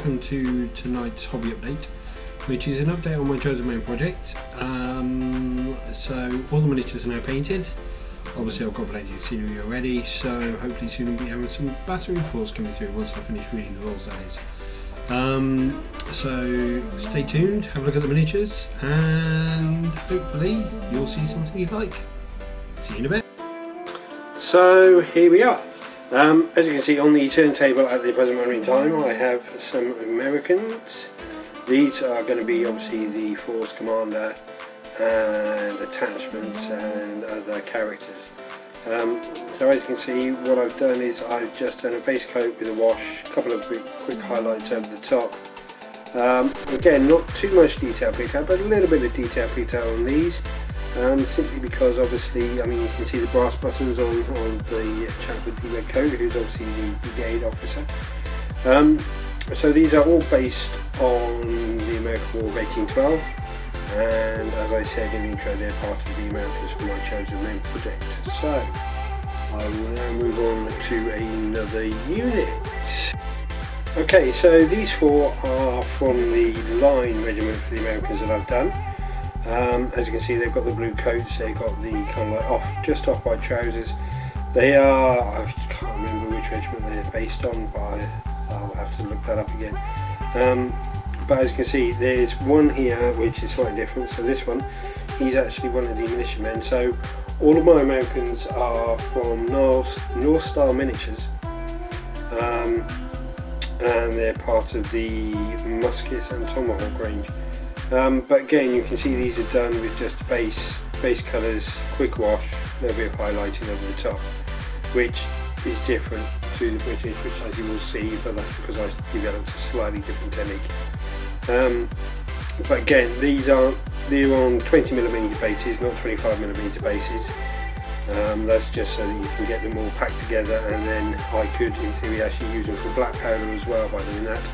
welcome to tonight's hobby update, which is an update on my Chosen Man project. So all the miniatures are now painted. Obviously I've got plenty of scenery already, so hopefully soon we'll be having some battery reports coming through once I finish reading the rules, that is. So stay tuned, have a look at the miniatures, and hopefully you'll see something you like. See you in a bit. So here we are. As you can see on the turntable at the present moment in time, I have some Americans. These are going to be obviously the Force Commander and attachments and other characters. So as you can see, what I've done is I've just done a base coat with a wash, a couple of quick highlights over the top. Again, not too much detail picked up, but a little bit of detail picked out on these. Simply because obviously, I mean, you can see the brass buttons on the chap with the red coat, who's obviously the brigade officer. So these are all based on the American War of 1812, and as I said in the intro, they're part of the Americans for my Chosen Men project. So I will now move on to another unit. Okay, so these four are from the line regiment for the Americans that I've done. As you can see, they've got the blue coats, they've got the kind of like just off white trousers. They are, I can't remember which regiment they're based on, but I'll have to look that up again. But as you can see, there's one here which is slightly different. So this one, he's actually one of the militiamen. So all of my Americans are from North Star Miniatures, and they're part of the muskets and tomahawk range. But again, you can see these are done with just base colours, quick wash, a little bit of highlighting over the top, which is different to the British, which as you will see, but that's because I developed a slightly different technique. But again, they're on 20mm bases, not 25mm bases. That's just so that you can get them all packed together, and then I could in theory actually use them for black powder as well by doing that.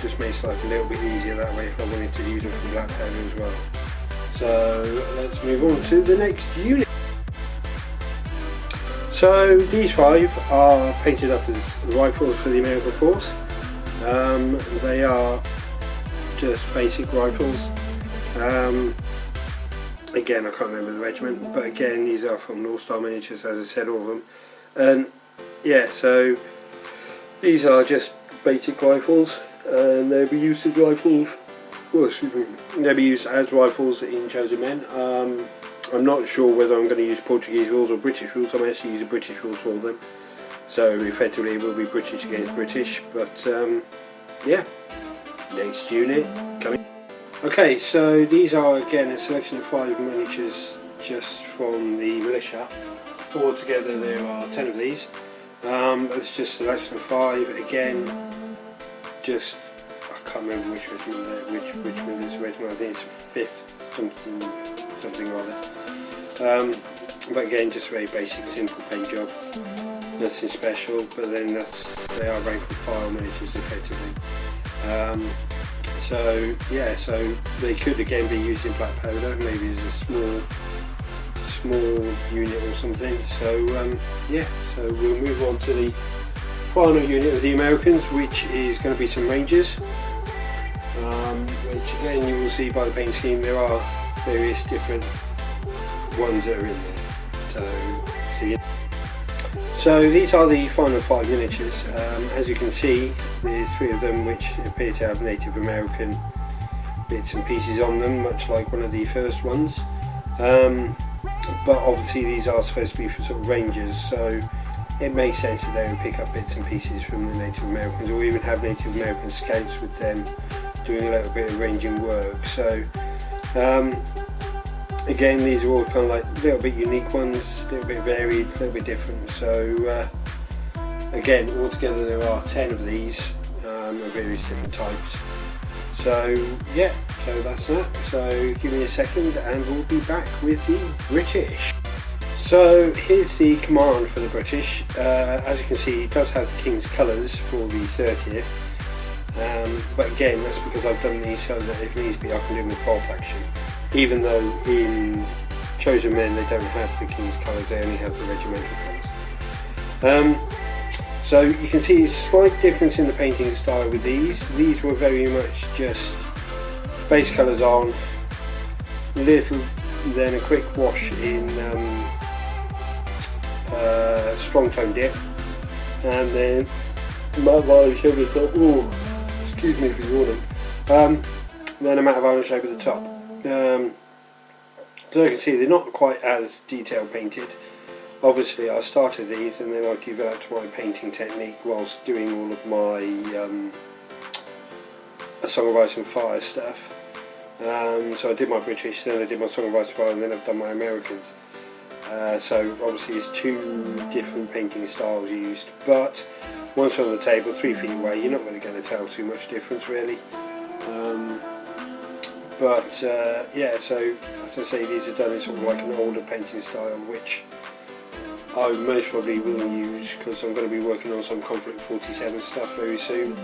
Just makes life a little bit easier that way if I wanted to use them for black powder as well. So let's move on to the next unit. So these five are painted up as rifles for the American Force. They are just basic rifles. Again, I can't remember the regiment, but again, these are from North Star Miniatures, as I said, all of them. And yeah, so these are just basic rifles, and they'll be used as rifles. Oh, excuse me. They'll be used as rifles in Chosen Men. I'm not sure whether I'm going to use Portuguese rules or British rules. I'm actually using British rules for them, so effectively it will be British against British. But yeah, next unit coming. Okay, so these are again a selection of 5 miniatures just from the militia. Altogether there are 10 of these. It's just a selection of 5. Again, just I can't remember which regiment which regiment. I think it's 5th something or other. But again, just a very basic, simple paint job. Nothing special. But then they are rank and file miniatures effectively. So yeah, so they could again be used in black powder, maybe as a small unit or something. So yeah, so we'll move on to the final unit of the Americans, which is going to be some Rangers, which again you will see by the paint scheme there are various different ones that are in there. So these are the final 5 miniatures. As you can see, there's 3 of them which appear to have Native American bits and pieces on them, much like one of the first ones. But obviously these are supposed to be for sort of Rangers, so it makes sense that they would pick up bits and pieces from the Native Americans, or even have Native American scouts with them doing a little bit of ranging work. So again, these are all kind of like a little bit unique ones, a little bit varied, a little bit different. So again, altogether there are 10 of these of various different types. So yeah, so that's that. So give me a second and we'll be back with the British. So here's the command for the British. As you can see, it does have the King's colours for the 30th. But again, that's because I've done these so that if needs be I can do them with bolt action. Even though in Chosen Men they don't have the King's colours, they only have the regimental colours. So you can see a slight difference in the painting style with these. These were very much just base colours on, little, then a quick wash in strong tone dip, and then matte varnish over the top. Oh, excuse me for yawning. Then a matte varnish over the top. So you can see they're not quite as detail painted. Obviously I started these and then I developed my painting technique whilst doing all of my A Song of Ice and Fire stuff. So I did my British, then I did my Song of Ice and Fire, and then I've done my Americans. So obviously there's two different painting styles used, but once on the table 3 feet away you're not really going to tell too much difference really. Yeah, so as I say, these are done in sort of like an older painting style, which I most probably will use because I'm going to be working on some Conflict 47 stuff very soon.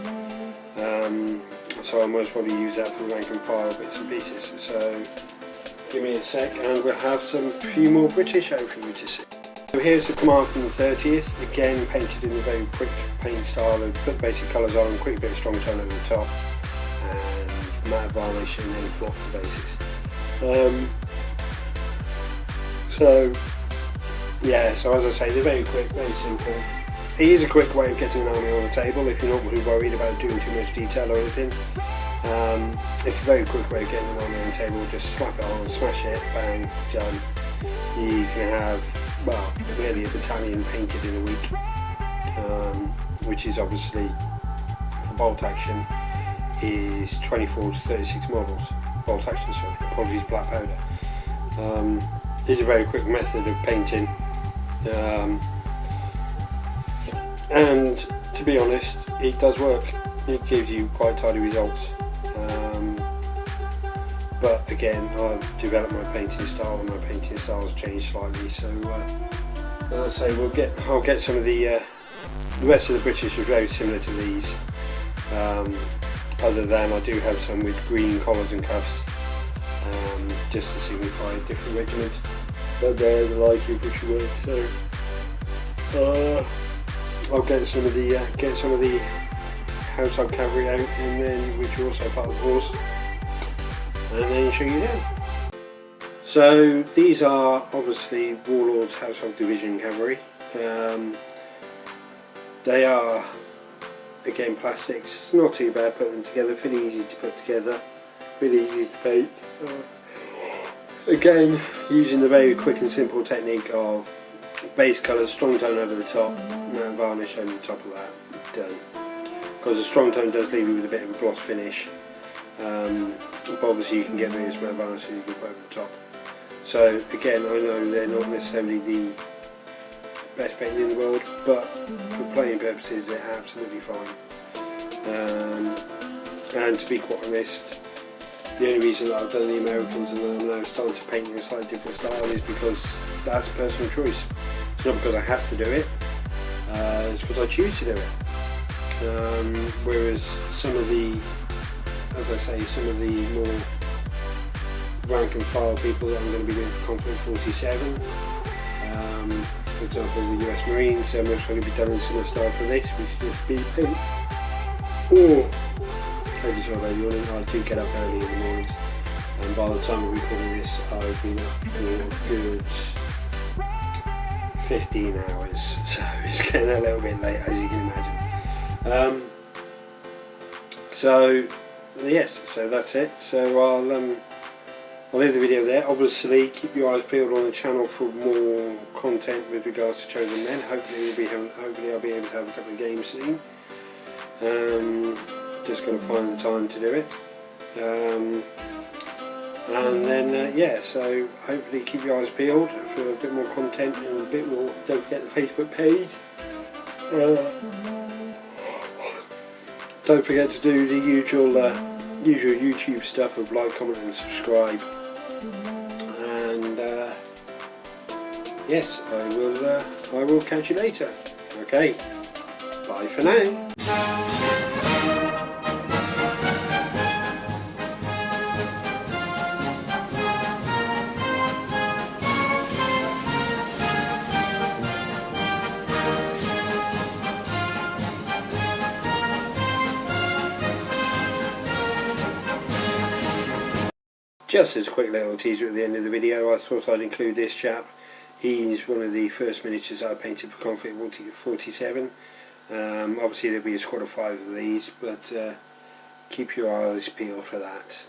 So I'll most probably use that for rank and file bits and pieces. So give me a sec and I'm going to have some few more British out for you to see. So here's the Command from the 30th, again painted in a very quick paint style. I put basic colours on, quick bit of strong tone over the top, and matte varnish and then flop the basics. So yeah, so as I say, they're very quick, very simple. It is a quick way of getting an army on the table if you're not really worried about doing too much detail or anything. It's a very quick way of getting an army on the table. Just slap it on, smash it, bang, done. You can have, well, nearly a battalion painted in a week, which is obviously, for bolt action, is 24 to 36 models. Bolt action, sorry, apologies, black powder. It's a very quick method of painting. And to be honest, it does work. It gives you quite tidy results. But again, I've developed my painting style, and my painting style's changed slightly. So, as I say, I'll get some of the rest of the British are very similar to these. Other than I do have some with green collars and cuffs, just to signify a different regiment. But they're the like of which you work. So I'll get some of the household cavalry out, and then which are also part of the horse, and then show you them. So these are obviously Warlord's Household Division cavalry. They are again plastics. It's not too bad putting them together. Fairly easy to put together. Really easy to paint. Again, using the very quick and simple technique of base colours, strong tone over the top, matte varnish over the top of that, done. Because the strong tone does leave you with a bit of a gloss finish, but obviously you can get various matte varnishes you can put over the top. So again, I know they're not necessarily the best painting in the world, but for playing purposes they're absolutely fine. And to be quite honest, the only reason that I've done the Americans and I'm now starting to paint in a slightly different style is because that's personal choice. It's not because I have to do it, it's because I choose to do it. Whereas some of the, as I say, some of the more rank and file people that I'm going to be doing for Conflict 47, for example the US Marines, they're most going to be done in similar style to this, which is just be paint. Or I do get up early in the mornings, and by the time we're recording this I've been up for a good 15 hours, so it's getting a little bit late, as you can imagine. So yes, so that's it. So I'll leave the video there. Obviously keep your eyes peeled on the channel for more content with regards to Chosen Men. Hopefully I'll be able to have a couple of games soon. Just going to find the time to do it, and then yeah, so hopefully keep your eyes peeled for a bit more content and a bit more. Don't forget the Facebook page. Don't forget to do the usual YouTube stuff of like, comment and subscribe, and yes, I will catch you later. Okay, bye for now. just as a quick little teaser at the end of the video, I thought I'd include this chap. He's one of the first miniatures I painted for Conflict 47. Obviously there'll be a squad of 5 of these, but keep your eyes peeled for that.